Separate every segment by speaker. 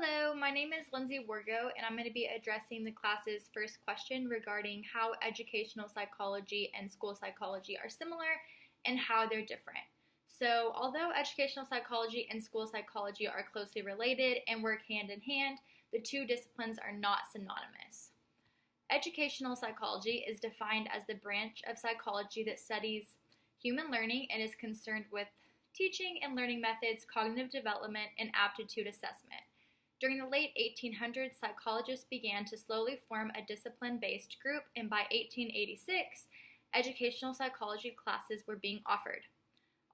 Speaker 1: Hello, my name is Lindsay Wargo, and I'm going to be addressing the class's first question regarding how educational psychology and school psychology are similar and how they're different. So, although educational psychology and school psychology are closely related and work hand in hand, the two disciplines are not synonymous. Educational psychology is defined as the branch of psychology that studies human learning and is concerned with teaching and learning methods, cognitive development, and aptitude assessment. During the late 1800s, psychologists began to slowly form a discipline-based group, and by 1886, educational psychology classes were being offered.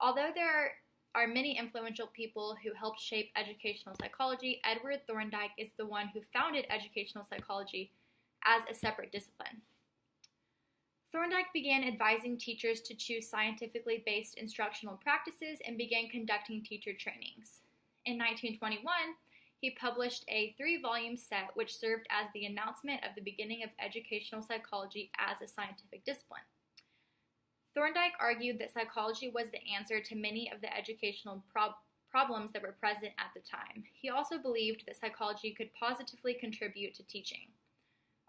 Speaker 1: Although there are many influential people who helped shape educational psychology, Edward Thorndike is the one who founded educational psychology as a separate discipline. Thorndike began advising teachers to choose scientifically based instructional practices and began conducting teacher trainings. In 1921, he published a 3-volume set which served as the announcement of the beginning of educational psychology as a scientific discipline. Thorndike argued that psychology was the answer to many of the educational problems that were present at the time. He also believed that psychology could positively contribute to teaching.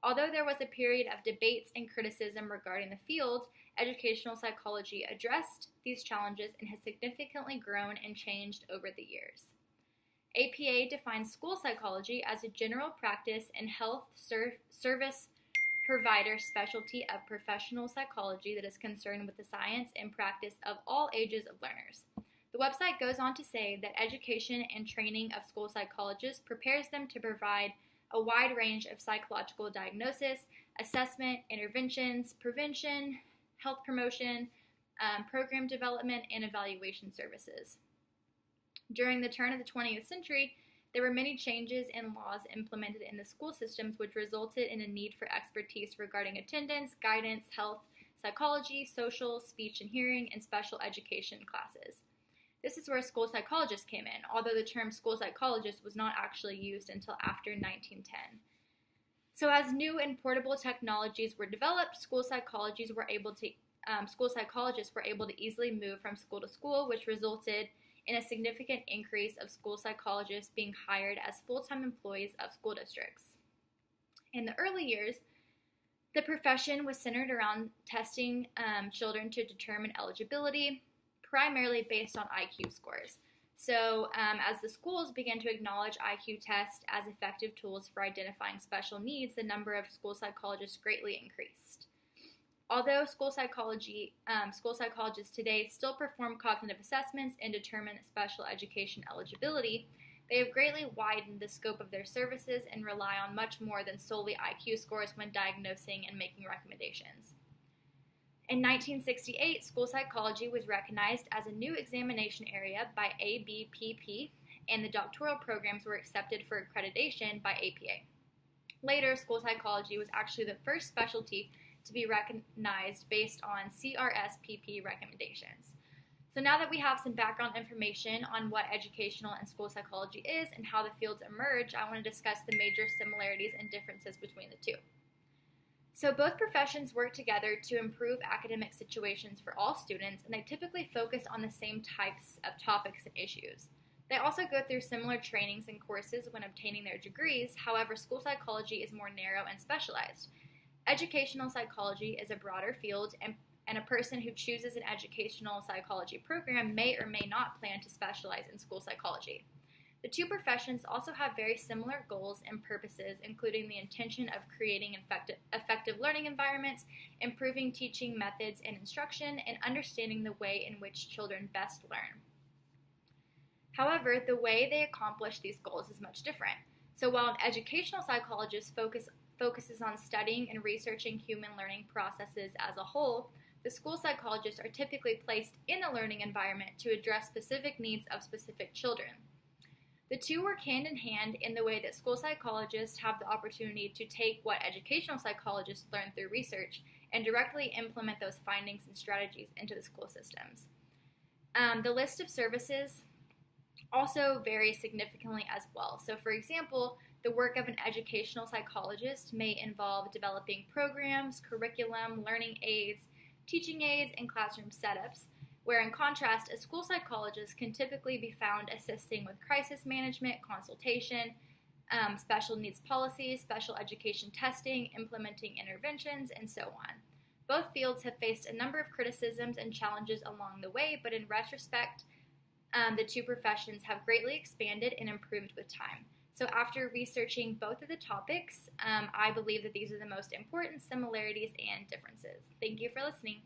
Speaker 1: Although there was a period of debates and criticism regarding the field, educational psychology addressed these challenges and has significantly grown and changed over the years. APA defines school psychology as a general practice and health service provider specialty of professional psychology that is concerned with the science and practice of all ages of learners. The website goes on to say that education and training of school psychologists prepares them to provide a wide range of psychological diagnosis, assessment, interventions, prevention, health promotion, program development, and evaluation services. During the turn of the 20th century, there were many changes and laws implemented in the school systems which resulted in a need for expertise regarding attendance, guidance, health, psychology, social, speech and hearing, and special education classes. This is where school psychologists came in, although the term school psychologist was not actually used until after 1910. So as new and portable technologies were developed, school psychologists were able to easily move from school to school, which resulted in a significant increase of school psychologists being hired as full-time employees of school districts. In the early years, the profession was centered around testing children to determine eligibility, primarily based on IQ scores. So as the schools began to acknowledge IQ tests as effective tools for identifying special needs, the number of school psychologists greatly increased. Although school psychologists today still perform cognitive assessments and determine special education eligibility, they have greatly widened the scope of their services and rely on much more than solely IQ scores when diagnosing and making recommendations. In 1968, school psychology was recognized as a new examination area by ABPP, and the doctoral programs were accepted for accreditation by APA. Later, school psychology was actually the first specialty to be recognized based on CRSPP recommendations. So now that we have some background information on what educational and school psychology is and how the fields emerge, I want to discuss the major similarities and differences between the two. So both professions work together to improve academic situations for all students, and they typically focus on the same types of topics and issues. They also go through similar trainings and courses when obtaining their degrees. However, school psychology is more narrow and specialized. Educational psychology is a broader field, and a person who chooses an educational psychology program may or may not plan to specialize in school psychology. The two professions also have very similar goals and purposes, including the intention of creating effective learning environments, improving teaching methods and instruction, and understanding the way in which children best learn. However, the way they accomplish these goals is much different. So while an educational psychologist focuses on studying and researching human learning processes as a whole, the school psychologists are typically placed in the learning environment to address specific needs of specific children. The two work hand in hand in the way that school psychologists have the opportunity to take what educational psychologists learn through research and directly implement those findings and strategies into the school systems. The list of services also varies significantly as well. So for example, the work of an educational psychologist may involve developing programs, curriculum, learning aids, teaching aids, and classroom setups, where in contrast, a school psychologist can typically be found assisting with crisis management, consultation, special needs policies, special education testing, implementing interventions, and so on. Both fields have faced a number of criticisms and challenges along the way, but in retrospect, the two professions have greatly expanded and improved with time. So after researching both of the topics, I believe that these are the most important similarities and differences. Thank you for listening.